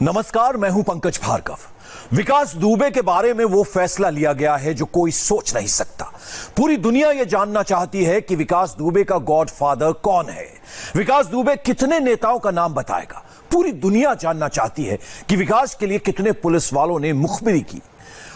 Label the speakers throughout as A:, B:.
A: नमस्कार, मैं हूं पंकज भार्गव। विकास दुबे के बारे में वो फैसला लिया गया है जो कोई सोच नहीं सकता। पूरी दुनिया यह जानना चाहती है कि विकास दुबे का गॉडफादर कौन है। विकास दुबे कितने नेताओं का नाम बताएगा। पूरी दुनिया जानना चाहती है कि विकास के लिए कितने पुलिस वालों ने मुखबिरी की।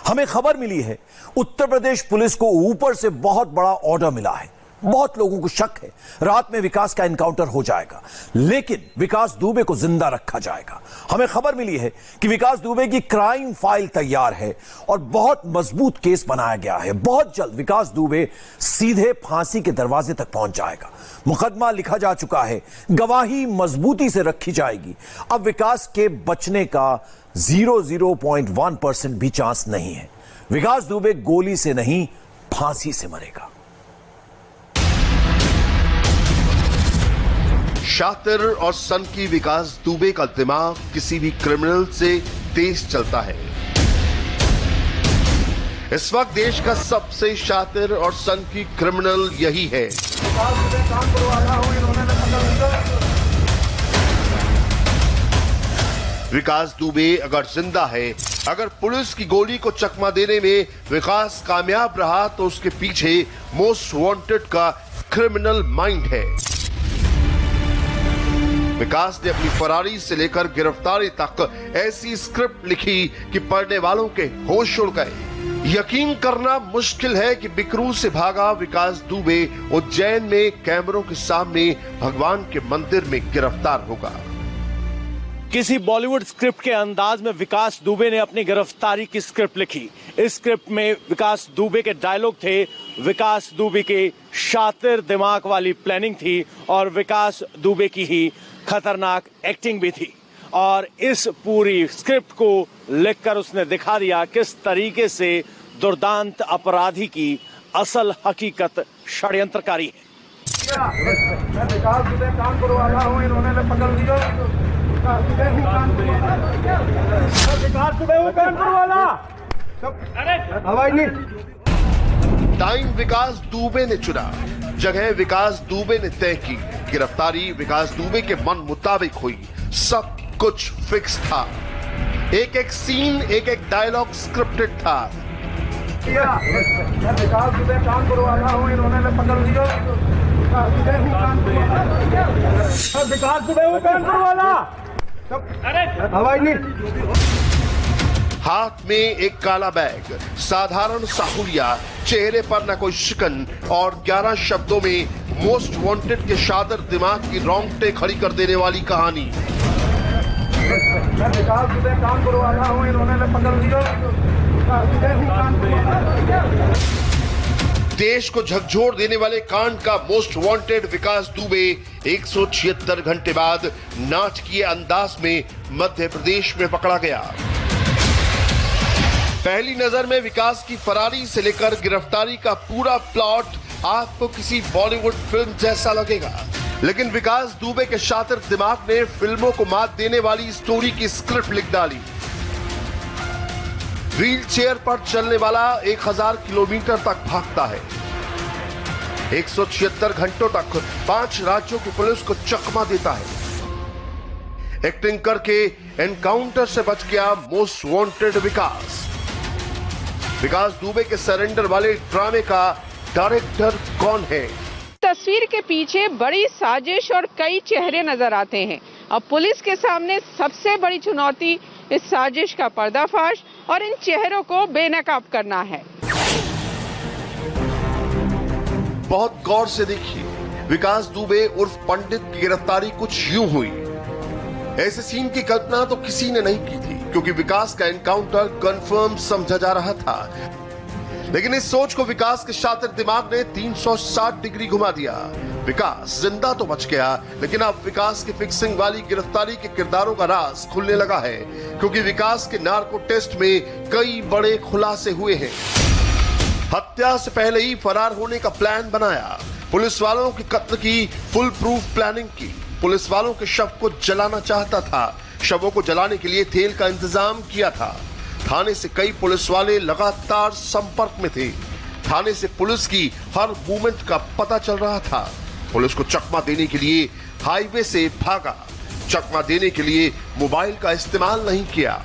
A: हमें खबर मिली है उत्तर प्रदेश पुलिस को ऊपर से बहुत बड़ा ऑर्डर मिला है। बहुत लोगों को शक है रात में विकास का एनकाउंटर हो जाएगा, लेकिन विकास दुबे को जिंदा रखा जाएगा। हमें खबर मिली है कि विकास दुबे की क्राइम फाइल तैयार है और बहुत मजबूत केस बनाया गया है। बहुत जल्द विकास दुबे सीधे फांसी के दरवाजे तक पहुंच जाएगा। मुकदमा लिखा जा चुका है, गवाही मजबूती से रखी जाएगी। अब विकास के बचने का 0.1% भी चांस नहीं है। विकास दुबे गोली से नहीं, फांसी से मरेगा।
B: शातिर और सनकी विकास दुबे का दिमाग किसी भी क्रिमिनल से तेज चलता है। इस वक्त देश का सबसे शातिर और सनकी क्रिमिनल यही है। विकास दुबे अगर जिंदा है, अगर पुलिस की गोली को चकमा देने में विकास कामयाब रहा, तो उसके पीछे मोस्ट वांटेड का क्रिमिनल माइंड है। विकास ने अपनी फरारी से लेकर गिरफ्तारी तक ऐसी स्क्रिप्ट लिखी कि पढ़ने वालों के होश उड़ गए। यकीन करना मुश्किल है कि बिकरू से भागा विकास दुबे उज्जैन में कैमरों के सामने भगवान के मंदिर में गिरफ्तार होगा।
C: किसी बॉलीवुड स्क्रिप्ट के अंदाज में विकास दुबे ने अपनी गिरफ्तारी की स्क्रिप्ट लिखी। इस स्क्रिप्ट में विकास दुबे के डायलॉग थे, विकास दुबे के शातिर दिमाग वाली प्लानिंग थी और विकास दुबे की ही खतरनाक एक्टिंग भी थी। और इस पूरी स्क्रिप्ट को लिखकर उसने दिखा दिया किस तरीके से दुर्दांत अपराधी की असल हकीकत षड्यंत्रकारी है।
B: टाइम विकास दुबे ने चुना, जगह विकास दुबे ने तय की। गिरफ्तारी विकास दुबे के मन मुताबिक हुई। सब कुछ फिक्स था। एक एक सीन, एक एक डायलॉग स्क्रिप्टेड था।
D: विकास दुबे कानपुर वाला हूं, इन्होंने पकड़ लिया। विकास दुबे वो कानपुर वाला। हवाई नहीं।
B: हाथ में एक काला बैग, साधारण साहुलिया, चेहरे पर न कोई शिकन और 11 शब्दों में मोस्ट वांटेड के शातिर दिमाग की रोंगटे खड़ी कर देने वाली कहानी।
D: विकास दुबे कानपुर वाला हूं, इन्होंने पकड़ लिया।
B: देश को झकझोर देने वाले कांड का मोस्ट वांटेड विकास दुबे 176 घंटे बाद नाटकीय अंदाज में मध्य प्रदेश में पकड़ा गया। पहली नजर में विकास की फरारी से लेकर गिरफ्तारी का पूरा प्लॉट आपको किसी बॉलीवुड फिल्म जैसा लगेगा, लेकिन विकास दुबे के शातिर दिमाग ने फिल्मों को मात देने वाली स्टोरी की स्क्रिप्ट लिख डाली। व्हील चेयर पर चलने वाला 1000 किलोमीटर तक भागता है। 176 घंटों तक 5 राज्यों की पुलिस को चकमा देता है। एक्टिंग करके एनकाउंटर से बच गया मोस्ट वांटेड विकास। विकास दुबे के सरेंडर वाले ड्रामे का डायरेक्टर कौन है?
E: तस्वीर के पीछे बड़ी साजिश और कई चेहरे नजर आते हैं। अब पुलिस के सामने सबसे बड़ी चुनौती इस साजिश का पर्दाफाश और इन चेहरों को बेनकाब करना है।
B: बहुत गौर से देखिए, विकास दुबे उर्फ पंडित की गिरफ्तारी कुछ यूं हुई। ऐसे सीन की कल्पना तो किसी ने नहीं की थी, क्योंकि विकास का एनकाउंटर कंफर्म समझा जा रहा था। लेकिन इस सोच को विकास के शातिर दिमाग ने 360 डिग्री घुमा दिया। विकास जिंदा तो बच गया, लेकिन अब विकास की फिक्सिंग वाली गिरफ्तारी के किरदारों का राज खुलने लगा है, क्योंकि विकास के नार्को टेस्ट में कई बड़े खुलासे हुए हैं। हत्या से पहले ही फरार होने का प्लान बनाया, पुलिस वालों की कत्ल की फुल प्रूफ प्लानिंग की, पुलिस वालों के शव को जलाना चाहता था, शवों को जलाने के लिए तेल का इंतजाम किया था। थाने से कई पुलिस वाले लगातार संपर्क में थे। थाने से पुलिस की हर मूवमेंट का पता चल रहा था। पुलिस को चकमा देने के लिए हाईवे से भागा, चकमा देने के लिए मोबाइल का इस्तेमाल नहीं किया।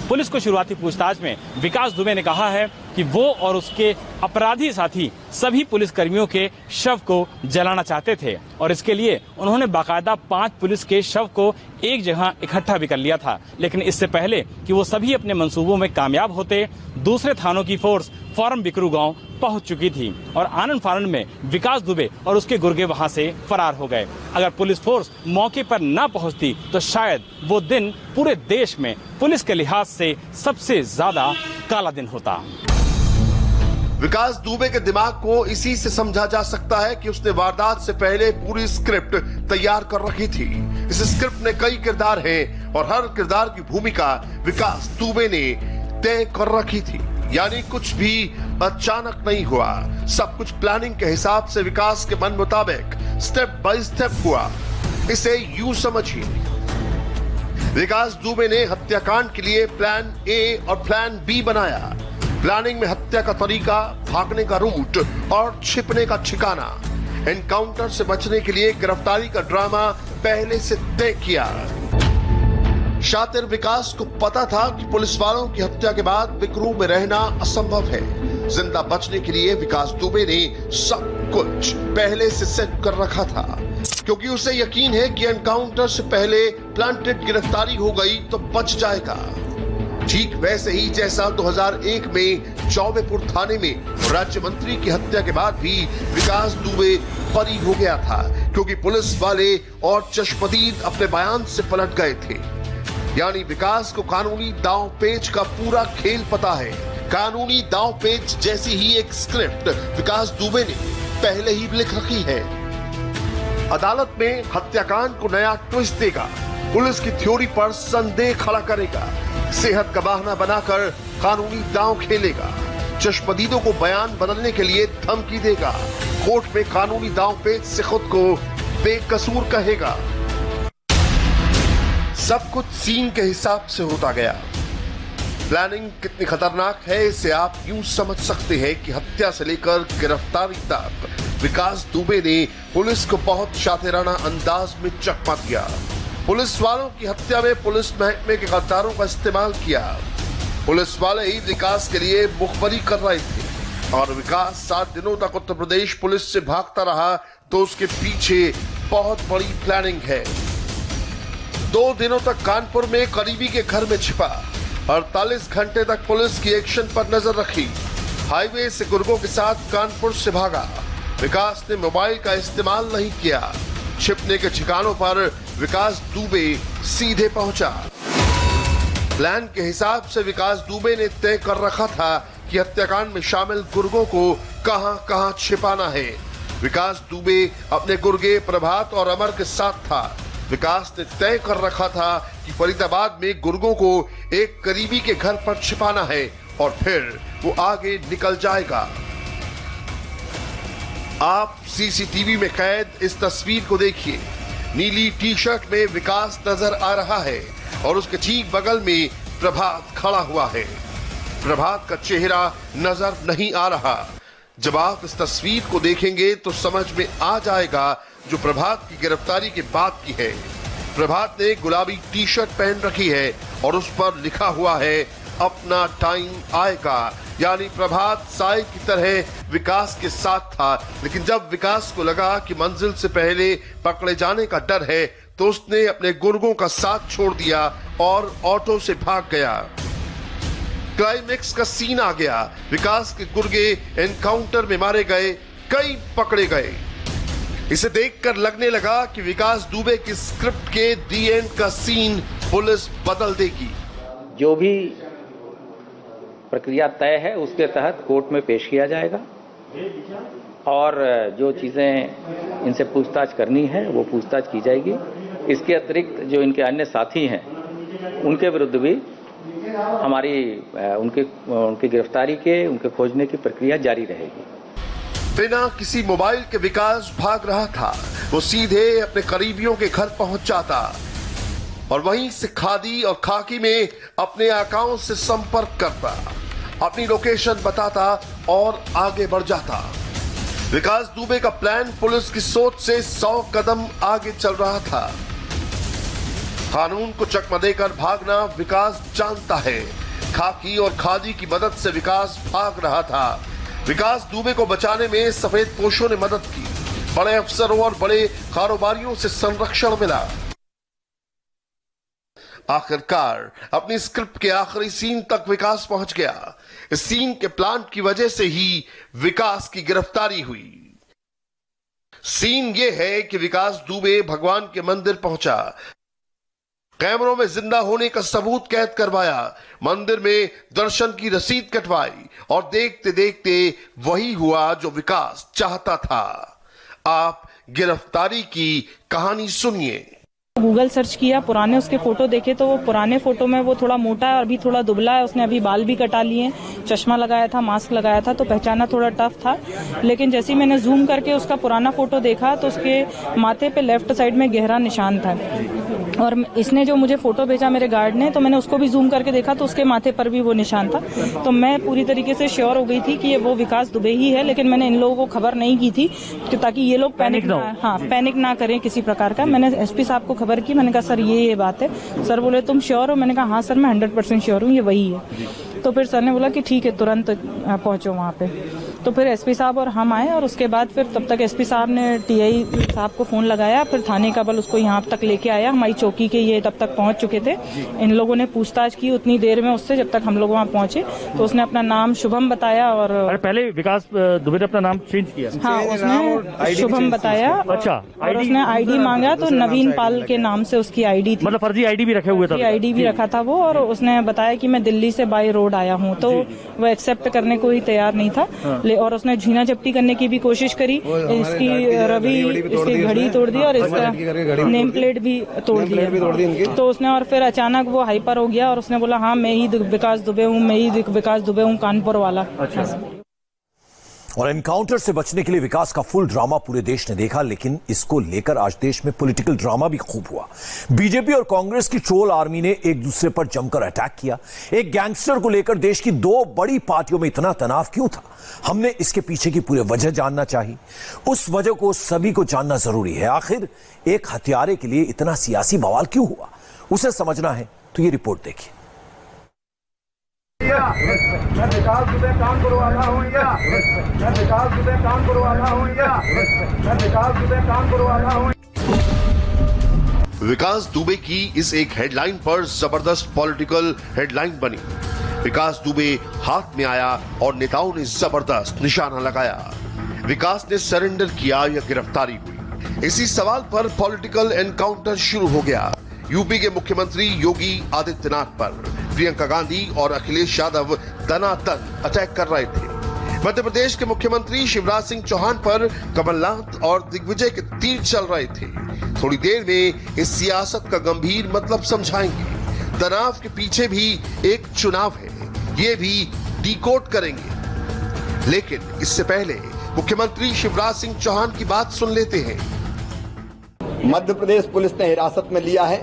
F: पुलिस को शुरुआती पूछताछ में विकास दुबे ने कहा है कि वो और उसके अपराधी साथी सभी पुलिसकर्मियों के शव को जलाना चाहते थे और इसके लिए उन्होंने बाकायदा 5 पुलिस के शव को एक जगह इकट्ठा भी कर लिया था। लेकिन इससे पहले कि वो सभी अपने मंसूबों में कामयाब होते, दूसरे थानों की फोर्स फौरन बिकरू गांव पहुंच चुकी थी और आनन फानन में विकास दुबे और उसके गुर्गे वहां से फरार हो गए। अगर पुलिस फोर्स मौके पर न पहुंचती तो शायद वो दिन पूरे देश में पुलिस के लिहाज से सबसे ज्यादा काला दिन होता।
B: विकास दुबे के दिमाग को इसी से समझा जा सकता है कि उसने वारदात से पहले पूरी स्क्रिप्ट तैयार कर रखी थी। इस स्क्रिप्ट में कई किरदार हैं और हर किरदार की भूमिका विकास दुबे ने तय कर रखी थी। यानी कुछ भी अचानक नहीं हुआ, सब कुछ प्लानिंग के हिसाब से विकास के मन मुताबिक स्टेप बाय स्टेप हुआ। इसे यूं समझिए, विकास दुबे ने हत्याकांड के लिए प्लान ए और प्लान बी बनाया। प्लानिंग में हत्या का तरीका, भागने का रूट और छिपने का ठिकाना, एनकाउंटर से बचने के लिए गिरफ्तारी का ड्रामा पहले से तय किया। शातिर विकास को पता था कि पुलिस वालों की हत्या के बाद बिकरू में रहना असंभव है। जिंदा बचने के लिए विकास दुबे ने सब कुछ पहले से सेट कर रखा था, क्योंकि उसे यकीन है कि एनकाउंटर से पहले प्लांटेड गिरफ्तारी हो गई तो बच जाएगा। ठीक वैसे ही जैसा 2001 में चौबेपुर थाने में राज्य मंत्री की हत्या के बाद भी विकास दुबे बरी हो गया था, क्योंकि पुलिस वाले और चश्मदीद अपने बयान से पलट गए थे। यानी विकास को कानूनी दांव पेच का पूरा खेल पता है। कानूनी दांव पेच जैसी ही एक स्क्रिप्ट विकास दुबे ने पहले ही लिख रखी है। अदालत में हत्याकांड को नया ट्विस्ट देगा, पुलिस की थ्योरी पर संदेह खड़ा करेगा, सेहत का बहाना बनाकर कानूनी दांव खेलेगा, चश्मदीदों को बयान बदलने के लिए धमकी देगा, कोर्ट में कानूनी दांव पेच से खुद को बेकसूर कहेगा। सब कुछ सीन के हिसाब से होता गया। प्लानिंग कितनी खतरनाक है इसे आप यूं समझ सकते हैं कि हत्या से लेकर गिरफ्तारी तक विकास दुबे ने पुलिस को बहुत शातिराना अंदाज में चकमा दिया। पुलिस वालों की हत्या में पुलिस महकमे के गद्दारों का इस्तेमाल किया। पुलिस वाले ही विकास के लिए मुखबरी कर रहे थे और विकास 7 दिनों तक उत्तर प्रदेश पुलिस से भागता रहा, तो उसके पीछे बहुत बड़ी प्लानिंग है। 2 दिनों तक कानपुर में करीबी के घर में छिपा, 48 घंटे तक पुलिस की एक्शन पर नजर रखी, हाईवे से गुर्गों के साथ कानपुर से भागा। विकास ने मोबाइल का इस्तेमाल नहीं किया। छिपने के ठिकानों पर विकास दुबे सीधे पहुंचा। प्लान के हिसाब से विकास दुबे ने तय कर रखा था कि हत्याकांड में शामिल गुर्गों को कहां-कहां छिपाना है। विकास दुबे अपने गुर्गे प्रभात और अमर के साथ था। विकास ने तय कर रखा था कि फरीदाबाद में गुर्गों को एक करीबी के घर पर छिपाना है और फिर वो आगे निकल जाएगा। आप सीसीटीवी में कैद इस तस्वीर को देखिए। नीली टी शर्ट में विकास नजर आ रहा है और उसके ठीक बगल में प्रभात खड़ा हुआ है। प्रभात का चेहरा नजर नहीं आ रहा। जब आप इस तस्वीर को देखेंगे तो समझ में आ जाएगा जो प्रभात की गिरफ्तारी के बाद की है। प्रभात ने गुलाबी टी शर्ट पहन रखी है और उस पर लिखा हुआ है अपना टाइम आएगा। यानी प्रभात साय की तरह विकास के साथ था, लेकिन जब विकास को लगा कि मंजिल से पहले पकड़े जाने का डर है तो उसने अपने गुर्गों का साथ छोड़ दिया और ऑटो से भाग गया। क्लाइमेक्स का सीन आ गया। विकास के गुर्गे एनकाउंटर में मारे गए, कई पकड़े गए। इसे देखकर लगने लगा कि विकास दुबे की स्क्रिप्ट के दी एंड का सीन पुलिस बदल देगी।
G: जो भी प्रक्रिया तय है उसके तहत कोर्ट में पेश किया जाएगा और जो चीज़ें इनसे पूछताछ करनी है वो पूछताछ की जाएगी। इसके अतिरिक्त जो इनके अन्य साथी हैं उनके विरुद्ध भी हमारी उनके गिरफ्तारी के, उनके खोजने की प्रक्रिया जारी रहेगी।
B: बिना किसी मोबाइल के विकास भाग रहा था। वो सीधे अपने करीबियों के घर पहुंच जाता और वहीं से खादी और खाकी में अपने आकाओं से संपर्क करता, अपनी लोकेशन बताता और आगे बढ़ जाता। विकास दुबे का प्लान पुलिस की सोच से 100 कदम आगे चल रहा था। कानून को चकमा देकर भागना विकास जानता है। खाकी और खादी की मदद से विकास भाग रहा था। विकास दुबे को बचाने में सफेद पोशों ने मदद की। बड़े अफसरों और बड़े कारोबारियों से संरक्षण मिला। आखिरकार अपनी स्क्रिप्ट के आखिरी सीन तक विकास पहुंच गया। इस सीन के प्लान की वजह से ही विकास की गिरफ्तारी हुई। सीन ये है कि विकास दुबे भगवान के मंदिर पहुंचा, कैमरों में जिंदा होने का सबूत कैद करवाया, मंदिर में दर्शन की रसीद कटवाई और देखते देखते वही हुआ जो विकास चाहता था। आप गिरफ्तारी की कहानी सुनिए।
H: गूगल सर्च किया, पुराने उसके फोटो देखे तो वो पुराने फोटो में वो थोड़ा मोटा है और अभी थोड़ा दुबला है। उसने अभी बाल भी कटा लिए, चश्मा लगाया था, मास्क लगाया था, तो पहचाना थोड़ा टफ था। लेकिन जैसे ही मैंने जूम करके उसका पुराना फोटो देखा तो उसके माथे पे लेफ्ट साइड में गहरा निशान था। और इसने जो मुझे फोटो भेजा मेरे गार्ड ने, तो मैंने उसको भी जूम करके देखा तो उसके माथे पर भी वो निशान था। तो मैं पूरी तरीके से श्योर हो गई थी कि ये वो विकास दुबे ही है। लेकिन मैंने इन लोगों को खबर नहीं की थी ताकि ये लोग पैनिक ना करें किसी प्रकार का। मैंने एसपी साहब को खबर की, मैंने कहा सर ये बात है। सर बोले तुम श्योर हो? मैंने कहा हाँ सर मैं 100% श्योर हूँ, ये वही है। तो फिर सर ने बोला कि ठीक है तुरंत पहुंचो वहाँ पे। तो फिर एसपी साहब और हम आए और उसके बाद फिर तब तक एसपी साहब ने टीआई साहब को फोन लगाया, फिर थाने का बल उसको यहाँ तक लेके आया। हमारी चौकी के ये तब तक पहुंच चुके थे। इन लोगों ने पूछताछ की उतनी देर में उससे, जब तक हम लोग वहाँ पहुंचे। तो उसने अपना नाम शुभम बताया। और
I: पहले विकास दुबे ने अपना नाम चेंज किया?
H: हाँ, उसने शुभम बताया।
I: अच्छा,
H: और उसने आईडी मांगा तो नवीन पाल के नाम से उसकी आईडी थी।
I: मतलब फर्जी आईडी भी रखे हुए थे?
H: आईडी भी रखा था वो। और उसने बताया कि मैं दिल्ली से बाय रोड आया हूँ, तो वो एक्सेप्ट करने को ही तैयार नहीं था। और उसने झीना झपटी करने की भी कोशिश करी। इसकी रवि, इसकी घड़ी तोड़ दी और इसका नेम प्लेट भी तोड़ दिया। तो उसने, और फिर अचानक वो हाइपर हो गया और उसने बोला हाँ मैं ही विकास दुबे हूँ, मैं ही विकास दुबे हूँ, कानपुर वाला।
A: और एनकाउंटर से बचने के लिए विकास का फुल ड्रामा पूरे देश ने देखा। लेकिन इसको लेकर आज देश में पॉलिटिकल ड्रामा भी खूब हुआ। बीजेपी और कांग्रेस की ट्रोल आर्मी ने एक दूसरे पर जमकर अटैक किया। एक गैंगस्टर को लेकर देश की दो बड़ी पार्टियों में इतना तनाव क्यों था? हमने इसके पीछे की पूरी वजह जानना चाहिए। उस वजह को सभी को जानना जरूरी है। आखिर एक हत्यारे के लिए इतना सियासी बवाल क्यों हुआ, उसे समझना है तो ये रिपोर्ट देखिए।
D: मैं विकास दुबे कानपुर वाला हूँ, मैं विकास दुबे कानपुर वाला हूँ, मैं विकास दुबे कानपुर वाला हूँ।
B: विकास दुबे की इस एक हेडलाइन पर जबरदस्त पॉलिटिकल हेडलाइन बनी। विकास दुबे हाथ में आया और नेताओं ने जबरदस्त निशाना लगाया। विकास ने सरेंडर किया या गिरफ्तारी हुई? इसी सवाल पर पॉलिटिकल एनकाउंटर शुरू हो गया। यूपी के मुख्यमंत्री योगी आदित्यनाथ पर प्रियंका गांधी और अखिलेश यादव दनादन अटैक कर रहे थे। मध्य प्रदेश के मुख्यमंत्री शिवराज सिंह चौहान पर कमलनाथ और दिग्विजय के तीर चल रहे थे। थोड़ी देर में इस सियासत का गंभीर मतलब समझाएंगे। तनाव के पीछे भी एक चुनाव है, ये भी डिकोड करेंगे। लेकिन इससे पहले मुख्यमंत्री शिवराज सिंह चौहान की बात सुन लेते हैं।
J: मध्य प्रदेश पुलिस ने हिरासत में लिया है।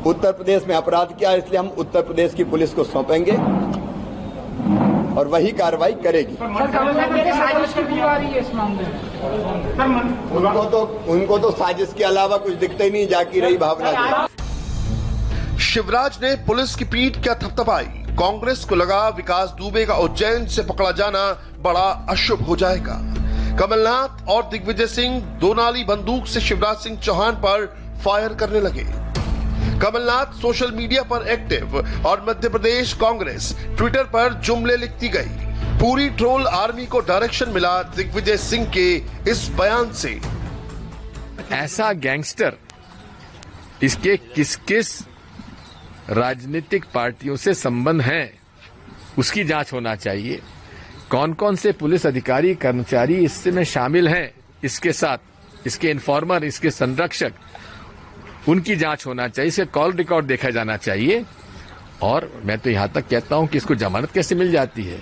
J: उत्तर प्रदेश में अपराध किया, इसलिए हम उत्तर प्रदेश की पुलिस को सौंपेंगे और वही कार्रवाई करेगी। उनको तो साजिश के अलावा कुछ दिखता ही नहीं, जाकी रही भावना।
B: शिवराज ने पुलिस की पीठ क्या थपथपाई। कांग्रेस को लगा विकास दुबे का उज्जैन से पकड़ा जाना बड़ा अशुभ हो जाएगा। कमलनाथ और दिग्विजय सिंह दो नाली बंदूक से शिवराज सिंह चौहान पर फायर करने लगे। कमलनाथ सोशल मीडिया पर एक्टिव और मध्य प्रदेश कांग्रेस ट्विटर पर जुमले लिखती गई। पूरी ट्रोल आर्मी को डायरेक्शन मिला दिग्विजय सिंह के इस बयान से।
K: ऐसा गैंगस्टर, इसके किस किस राजनीतिक पार्टियों से संबंध हैं, उसकी जांच होना चाहिए। कौन कौन से पुलिस अधिकारी कर्मचारी इससे में शामिल हैं, इसके साथ इसके इन्फॉर्मर, इसके संरक्षक, उनकी जांच होना चाहिए। इसके कॉल रिकॉर्ड देखा जाना चाहिए। और मैं तो यहां तक कहता हूं कि इसको जमानत कैसे मिल जाती है,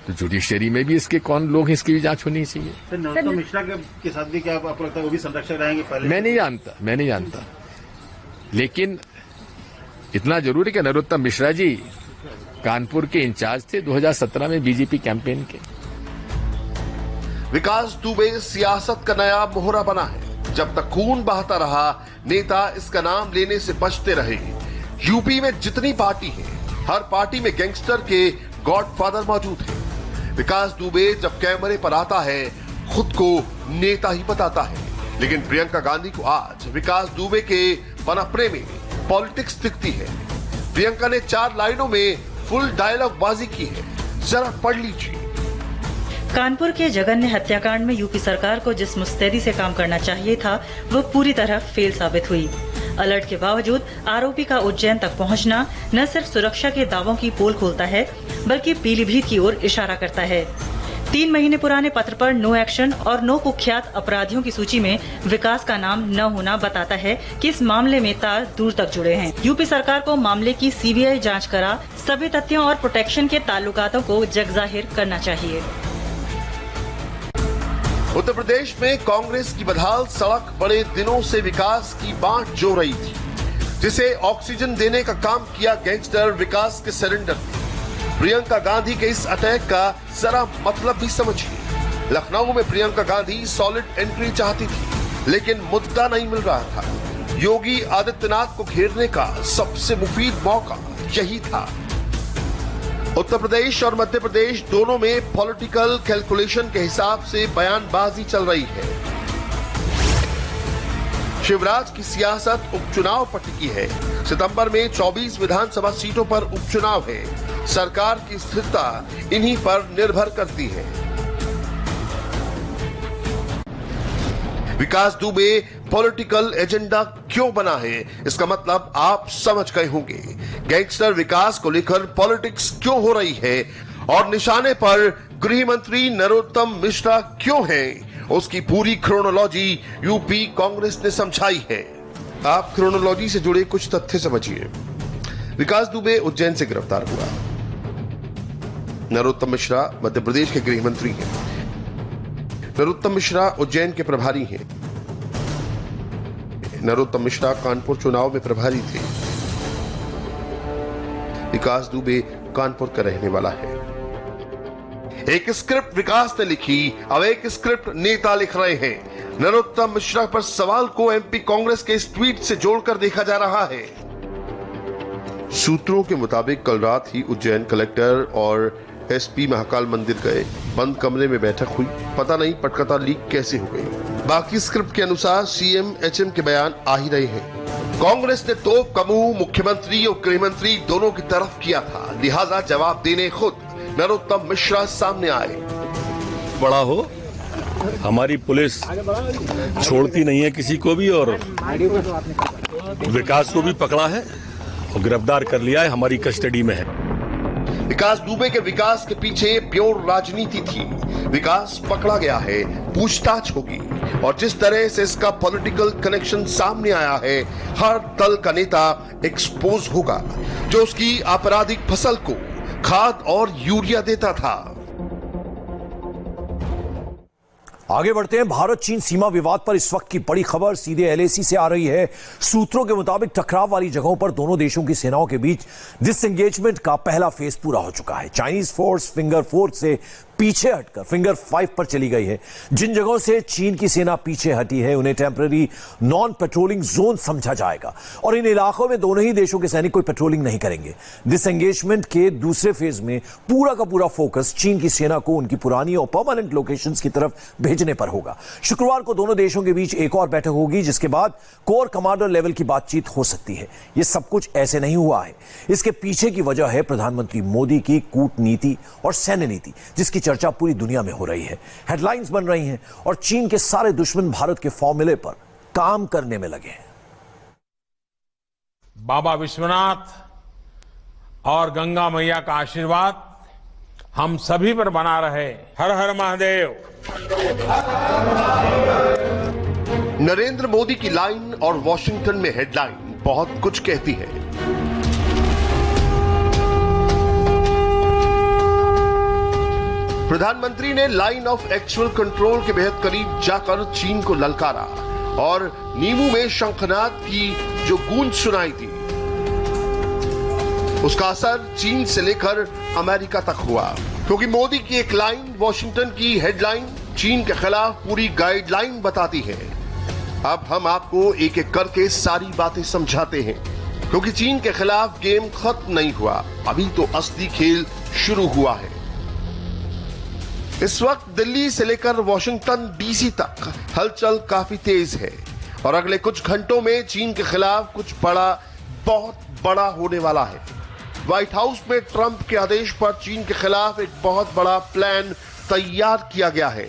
K: तो जुडिशियरी में भी इसके कौन लोग हैं, इसकी भी जांच होनी चाहिए।
I: नरोत्तम मिश्रा के साथ भी क्या आपको लगता है वो भी संरक्षक रहेंगे पहले?
K: मैं नहीं जानता, लेकिन इतना जरूर है कि नरोत्तम मिश्रा जी कानपुर के इंचार्ज थे 2017 में बीजेपी कैंपेन के।
B: विकास दुबे सियासत का नया मोहरा बना है। जब तक खून बहता रहा, नेता इसका नाम लेने से बचते रहे। यूपी में जितनी पार्टी है, हर पार्टी में गैंगस्टर के गॉडफादर मौजूद है। विकास दुबे जब कैमरे पर आता है, खुद को नेता ही बताता है, लेकिन प्रियंका गांधी को आज विकास दुबे के पनपने में पॉलिटिक्स दिखती है। प्रियंका ने 4 लाइनों में फुल डायलॉग बाजी की है, जरा पढ़ लीजिए।
L: कानपुर के जघन्य हत्याकांड में यूपी सरकार को जिस मुस्तैदी से काम करना चाहिए था, वो पूरी तरह फेल साबित हुई। अलर्ट के बावजूद आरोपी का उज्जैन तक पहुंचना न सिर्फ सुरक्षा के दावों की पोल खोलता है, बल्कि पीलीभीत की ओर इशारा करता है। 3 महीने पुराने पत्र पर नो एक्शन और नो कुख्यात अपराधियों की सूची में विकास का नाम न होना बताता है कि इस मामले में तार दूर तक जुड़े हैं। यूपी सरकार को मामले की सीबीआई जांच करा सभी तथ्यों और प्रोटेक्शन के ताल्लुकातों को जगजाहिर करना चाहिए।
B: उत्तर प्रदेश में कांग्रेस की बदहाल सड़क बड़े दिनों से विकास की बांट जो रही थी, जिसे ऑक्सीजन देने का काम किया गैंगस्टर विकास के सरेंडर ने। प्रियंका गांधी के इस अटैक का जरा मतलब भी समझिए। लखनऊ में प्रियंका गांधी सॉलिड एंट्री चाहती थी, लेकिन मुद्दा नहीं मिल रहा था। योगी आदित्यनाथ को घेरने का सबसे मुफीद मौका यही था। उत्तर प्रदेश और मध्य प्रदेश दोनों में पॉलिटिकल कैलकुलेशन के हिसाब से बयानबाजी चल रही है। शिवराज की सियासत उपचुनाव पर टिकी है। सितंबर में 24 विधानसभा सीटों पर उपचुनाव है। सरकार की स्थिरता इन्हीं पर निर्भर करती है। विकास दुबे पॉलिटिकल एजेंडा क्यों बना है, इसका मतलब आप समझ गए होंगे। गैंगस्टर विकास को लेकर पॉलिटिक्स क्यों हो रही है और निशाने पर गृह मंत्री नरोत्तम मिश्रा क्यों हैं, उसकी पूरी क्रोनोलॉजी यूपी कांग्रेस ने समझाई है। आप क्रोनोलॉजी से जुड़े कुछ तथ्य समझिए। विकास दुबे उज्जैन से गिरफ्तार हुआ। नरोत्तम मिश्रा मध्य प्रदेश के गृह मंत्री हैं। नरोत्तम मिश्रा उज्जैन के प्रभारी हैं। नरोत्तम मिश्रा कानपुर चुनाव में प्रभारी थे। विकास दुबे कानपुर का रहने वाला है। एक स्क्रिप्ट विकास ने लिखी, अब एक स्क्रिप्ट नेता लिख रहे हैं। नरोत्तम मिश्रा पर सवाल को एमपी कांग्रेस के इस ट्वीट से जोड़कर देखा जा रहा है। सूत्रों के मुताबिक कल रात ही उज्जैन कलेक्टर और एसपी महाकाल मंदिर गए। बंद कमरे में बैठक हुई। पता नहीं पटकथा लीक कैसे हो गई। बाकी स्क्रिप्ट के अनुसार सीएम एचएम के बयान आ ही रहे हैं। कांग्रेस ने तोप का मुंह मुख्यमंत्री और गृह मंत्री दोनों की तरफ किया था, लिहाजा जवाब देने खुद नरोत्तम मिश्रा सामने आए।
M: बड़ा हो, हमारी पुलिस छोड़ती नहीं है किसी को भी, और विकास को भी पकड़ा है और गिरफ्तार कर लिया है, हमारी कस्टडी में है।
B: विकास दुबे के विकास के पीछे प्योर राजनीति थी। विकास पकड़ा गया है, पूछताछ होगी, और जिस तरह से इसका पॉलिटिकल कनेक्शन सामने आया है, हर दल का नेता एक्सपोज होगा जो उसकी आपराधिक फसल को खाद और यूरिया देता था।
A: आगे बढ़ते हैं। भारत चीन सीमा विवाद पर इस वक्त की बड़ी खबर सीधे एलएसी से आ रही है। सूत्रों के मुताबिक टकराव वाली जगहों पर दोनों देशों की सेनाओं के बीच डिसएंगेजमेंट का पहला फेज पूरा हो चुका है। चाइनीज फोर्स फिंगर 4 से पीछे हटकर फिंगर 5 पर चली गई है। जिन जगहों से चीन की सेना पीछे हटी है, उन्हें टेम्पररी नॉन पेट्रोलिंग जोन समझा जाएगा और इन इलाकों में दोनों ही देशों के सैनिक कोई पेट्रोलिंग नहीं करेंगे। डिसएंगेजमेंट के दूसरे फेज में पूरा का पूरा फोकस चीन की सेना को उनकी पुरानी और परमानेंट लोकेशंस की तरफ भेजने पर होगा। शुक्रवार को दोनों देशों के बीच एक और बैठक होगी, जिसके बाद कोर कमांडर लेवल की बातचीत हो सकती है। यह सब कुछ ऐसे नहीं हुआ है। इसके पीछे की वजह है प्रधानमंत्री मोदी की कूटनीति और सैन्य नीति, जिसकी चर्चा पूरी दुनिया में हो रही है। हेडलाइंस बन रही हैं और चीन के सारे दुश्मन भारत के फॉर्मूले पर काम करने में लगे हैं।
N: बाबा विश्वनाथ और गंगा मैया का आशीर्वाद हम सभी पर बना रहे। हर हर महादेव।
B: नरेंद्र मोदी की लाइन और वॉशिंगटन में हेडलाइन बहुत कुछ कहती है। प्रधानमंत्री ने लाइन ऑफ एक्चुअल कंट्रोल के बेहद करीब जाकर चीन को ललकारा और नीमू में शंखनाद की जो गूंज सुनाई थी, उसका असर चीन से लेकर अमेरिका तक हुआ, क्योंकि मोदी की एक लाइन वॉशिंगटन की हेडलाइन चीन के खिलाफ पूरी गाइडलाइन बताती है। अब हम आपको एक एक करके सारी बातें समझाते हैं, क्योंकि चीन के खिलाफ गेम खत्म नहीं हुआ, अभी तो असली खेल शुरू हुआ है। इस वक्त दिल्ली से लेकर वॉशिंगटन डीसी तक हलचल काफी तेज है और अगले कुछ घंटों में चीन के खिलाफ कुछ बड़ा, बहुत बड़ा होने वाला है। व्हाइट हाउस में ट्रंप के आदेश पर चीन के खिलाफ एक बहुत बड़ा प्लान तैयार किया गया है।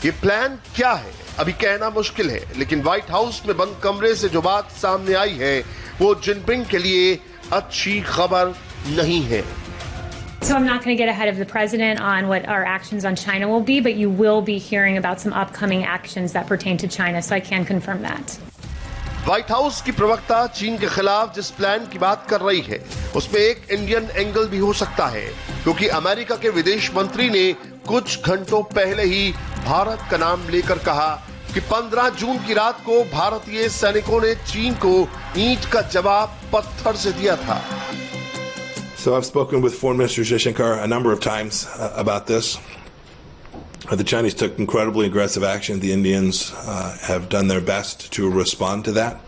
B: ये प्लान क्या है अभी कहना मुश्किल है, लेकिन व्हाइट हाउस में बंद कमरे से जो बात सामने आई है वो जिनपिंग के लिए अच्छी खबर नहीं है।
O: So I'm not going to get ahead of the president on what our actions on China will be, but you will be hearing about some upcoming actions that pertain to China, so I can confirm that.
B: White house की प्रवक्ता चीन के खिलाफ जिस plan की बात कर रही है उसमें एक इंडियन एंगल भी हो सकता है, क्योंकि अमेरिका के विदेश मंत्री ने कुछ घंटों पहले ही भारत का नाम लेकर कहा कि 15 जून की रात को भारतीय सैनिकों ने चीन को ईंट का जवाब पत्थर से दिया था।
P: So I've spoken with Foreign Minister Xi Jinping a number of times about this. The Chinese took incredibly aggressive action. The Indians have done their best to respond to that.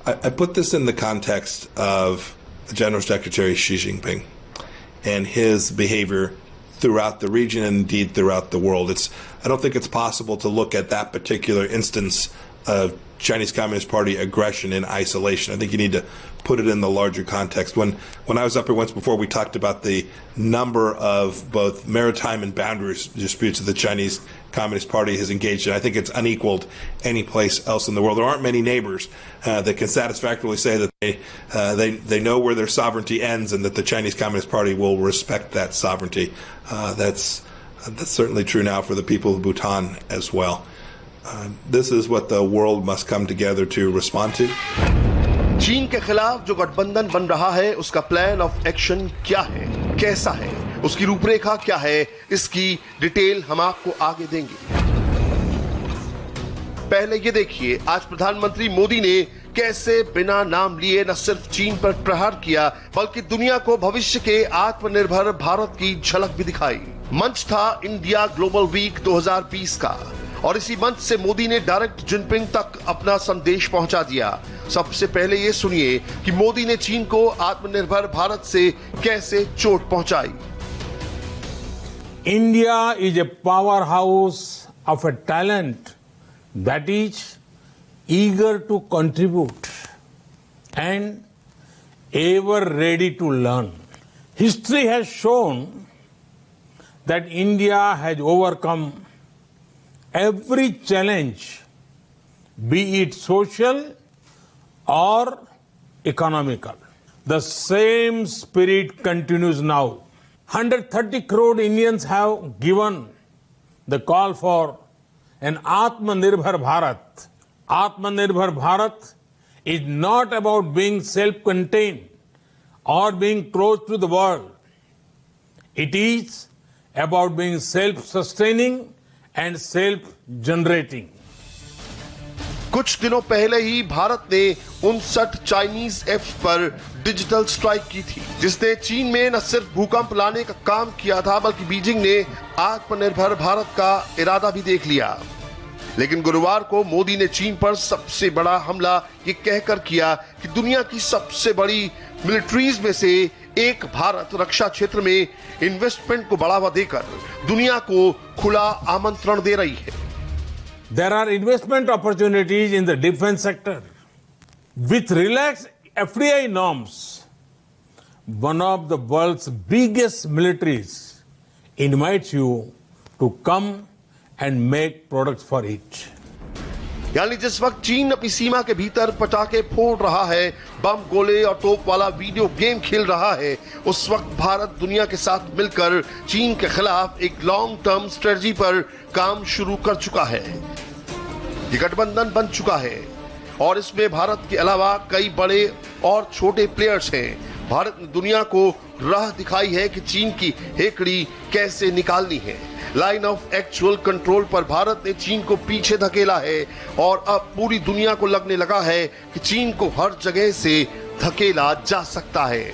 P: I put this in the context of General Secretary Xi Jinping and his behavior throughout the region and indeed throughout the world. I don't think it's possible to look at that particular instance of Chinese Communist Party aggression in isolation. I think you need to put it in the larger context. When I was up here once before, we talked about the number of both maritime and boundary disputes that the Chinese Communist Party has engaged in. I think it's unequaled any place else in the world. There aren't many neighbors that can satisfactorily say that they know where their sovereignty ends and that the Chinese Communist Party will respect that sovereignty. That's certainly true now for the people of Bhutan as well. This is what the world must come together to respond to.
B: चीन के खिलाफ जो गठबंधन बन रहा है उसका plan of action क्या है, कैसा है, उसकी रूपरेखा क्या है, इसकी डिटेल हम आपको आगे देंगे। पहले ये देखिए आज प्रधानमंत्री मोदी ने कैसे बिना नाम लिए न सिर्फ चीन पर प्रहार किया बल्कि दुनिया को भविष्य के आत्मनिर्भर भारत की झलक भी दिखाई। मंच था इंडिया ग्लोबल वीक 2020 का और इसी मंच से मोदी ने डायरेक्ट जिनपिंग तक अपना संदेश पहुंचा दिया। सबसे पहले ये सुनिए कि मोदी ने चीन को आत्मनिर्भर भारत से कैसे चोट पहुंचाई।
N: India is a power house of A talent that is eager to contribute and ever ready to learn. History has shown that India has overcome every challenge, be it social or economical. The same spirit continues now. 130 crore Indians have given the call for an Atmanirbhar Bharat. Atmanirbhar Bharat is not about being self-contained or being close to the world. It is about being self-sustaining and self-generating.
B: कुछ दिनों पहले ही भारत ने 59 Chinese apps पर digital strike की थी, जिसने चीन में न सिर्फ भूकंप लाने का काम किया था बल्कि बीजिंग ने आत्मनिर्भर भारत का इरादा भी देख लिया। लेकिन गुरुवार को मोदी ने चीन पर सबसे बड़ा हमला ये कहकर किया कि दुनिया की सबसे बड़ी मिलिट्रीज में से एक भारत रक्षा क्षेत्र में इन्वेस्टमेंट को बढ़ावा देकर दुनिया को खुला आमंत्रण दे रही है।
N: There are investment opportunities in the defense sector. With relaxed FDI norms, one of the world's biggest militaries invites you to come and make products for it.
B: यानी जिस वक्त चीन अपनी सीमा के भीतर पटाखे फोड़ रहा है, बम गोले और तोप वाला वीडियो गेम खेल रहा है, उस वक्त भारत दुनिया के साथ मिलकर चीन के खिलाफ एक लॉन्ग टर्म स्ट्रेटजी पर काम शुरू कर चुका है। ये गठबंधन बन चुका है और इसमें भारत के अलावा कई बड़े और छोटे प्लेयर्स हैं। भारत ने दुनिया को राह दिखाई है कि चीन की हेकड़ी कैसे निकालनी है। लाइन ऑफ एक्चुअल कंट्रोल पर भारत ने चीन को पीछे धकेला है और अब पूरी दुनिया को लगने लगा है कि चीन को हर जगह से धकेला जा सकता है।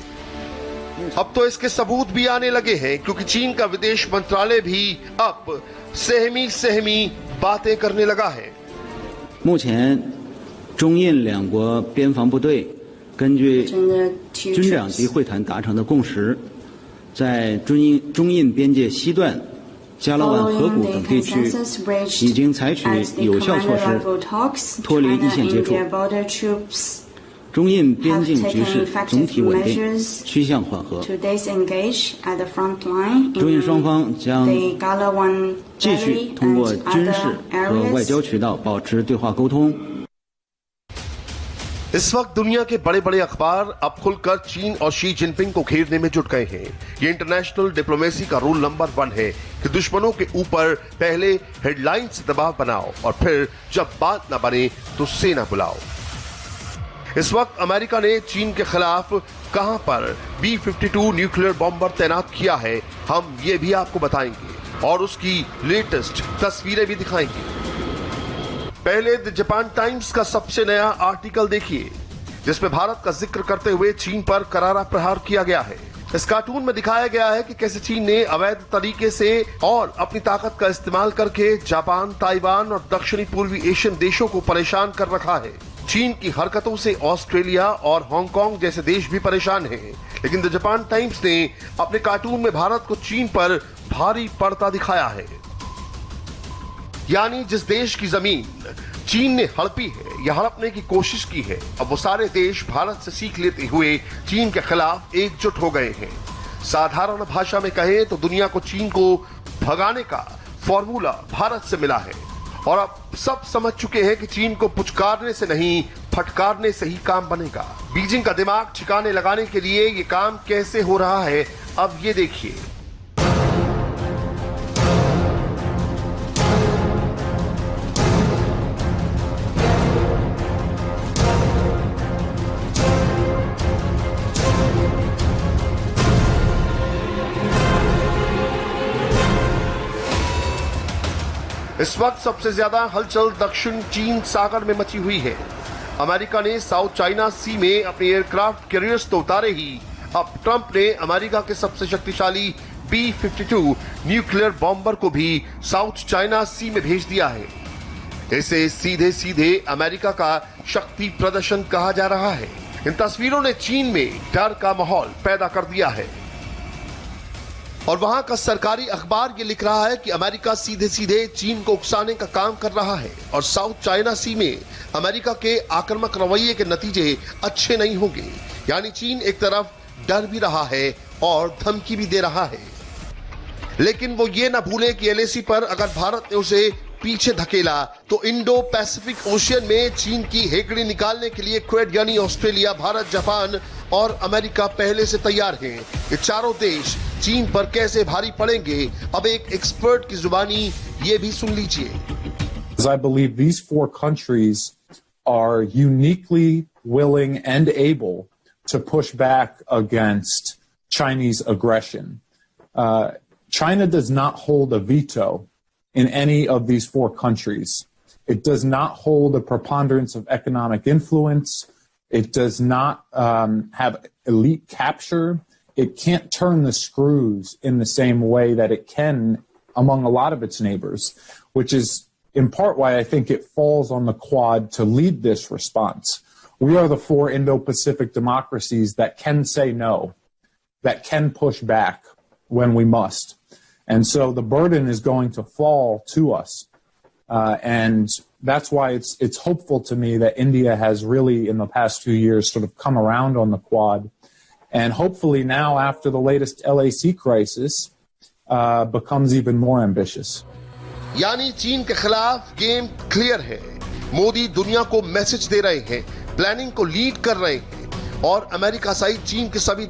B: अब तो इसके सबूत भी आने लगे हैं, क्योंकि चीन का विदेश मंत्रालय भी अब सहमी बातें करने लगा है।
Q: 目前中印两国边防部队根据军两级会谈达成的共识，在中印边界西段、加勒万河谷等地区已经采取有效措施，脱离一线接触。中印边境局势总体稳定，趋向缓和。中印双方将继续通过军事和外交渠道保持对话沟通。
B: इस वक्त दुनिया के बड़े बड़े अखबार अब खुलकर चीन और शी जिनपिंग को घेरने में जुट गए हैं। ये इंटरनेशनल डिप्लोमेसी का रूल नंबर 1 है कि दुश्मनों के ऊपर पहले हेडलाइन से दबाव बनाओ और फिर जब बात न बने तो सेना बुलाओ। इस वक्त अमेरिका ने चीन के खिलाफ कहां पर B-52 न्यूक्लियर बॉम्बर तैनात किया है, हम ये भी आपको बताएंगे और उसकी लेटेस्ट तस्वीरें भी दिखाएंगे। पहले द जापान टाइम्स का सबसे नया आर्टिकल देखिए, जिसमें भारत का जिक्र करते हुए चीन पर करारा प्रहार किया गया है। इस कार्टून में दिखाया गया है कि कैसे चीन ने अवैध तरीके से और अपनी ताकत का इस्तेमाल करके जापान, ताइवान और दक्षिणी पूर्वी एशियन देशों को परेशान कर रखा है। चीन की हरकतों से ऑस्ट्रेलिया और हांगकांग जैसे देश भी परेशान हैं। लेकिन द जापान टाइम्स ने अपने कार्टून में भारत को चीन पर भारी पड़ता दिखाया है। यानी जिस देश की जमीन चीन ने हड़पी है या हड़पने की कोशिश की है, अब वो सारे देश भारत से सीख लेते हुए चीन के खिलाफ एकजुट हो गए हैं। साधारण भाषा में कहें तो दुनिया को चीन को भगाने का फॉर्मूला भारत से मिला है और अब सब समझ चुके हैं कि चीन को पुचकारने से नहीं, फटकारने से ही काम बनेगा। बीजिंग का दिमाग ठिकाने लगाने के लिए ये काम कैसे हो रहा है, अब ये देखिए। इस वक्त सबसे ज्यादा हलचल दक्षिण चीन सागर में मची हुई है। अमेरिका ने साउथ चाइना सी में अपने एयरक्राफ्ट कैरियर्स तो उतारे ही, अब ट्रंप ने अमेरिका के सबसे शक्तिशाली B-52 न्यूक्लियर बॉम्बर को भी साउथ चाइना सी में भेज दिया है। इसे सीधे सीधे अमेरिका का शक्ति प्रदर्शन कहा जा रहा है। इन तस्वीरों ने चीन में डर का माहौल पैदा कर दिया है और वहां का सरकारी अखबार ये लिख रहा है कि अमेरिका सीधे सीधे चीन को उकसाने का काम कर रहा है और साउथ चाइना सी में अमेरिका के आक्रामक रवैये के नतीजे अच्छे नहीं होंगे। यानी चीन एक तरफ डर भी रहा है और धमकी भी दे रहा है, लेकिन वो ये ना भूले कि LAC पर अगर भारत ने उसे पीछे धकेला तो इंडो पैसिफिक ओशियन में चीन की हेकड़ी निकालने के लिए क्वेड यानी ऑस्ट्रेलिया, भारत, जापान और अमेरिका पहले से तैयार हैं। ये चारों देश चीन पर कैसे भारी पड़ेंगे, अब एक एक्सपर्ट की जुबानी ये भी सुन लीजिए।
R: I believe these 4 countries are uniquely willing and able to push back against Chinese aggression. China does not hold a veto in any of these 4 countries. It does not hold a preponderance of economic influence. It does not have elite capture. It can't turn the screws in the same way that it can among a lot of its neighbors, which is in part why I think it falls on the Quad to lead this response. We are the 4 Indo-Pacific democracies that can say no, that can push back when we must. And so the burden is going to fall to us. And that's why it's hopeful to me that India has really, in the past few years, sort of come around on the Quad. And hopefully now, after the latest LAC crisis, becomes even more ambitious.
B: यानी चीन के खिलाफ game clear है। मोदी दुनिया को message दे रहे हैं, planning को लीड कर रहे हैं और अमेरिका सहित चीन के सभी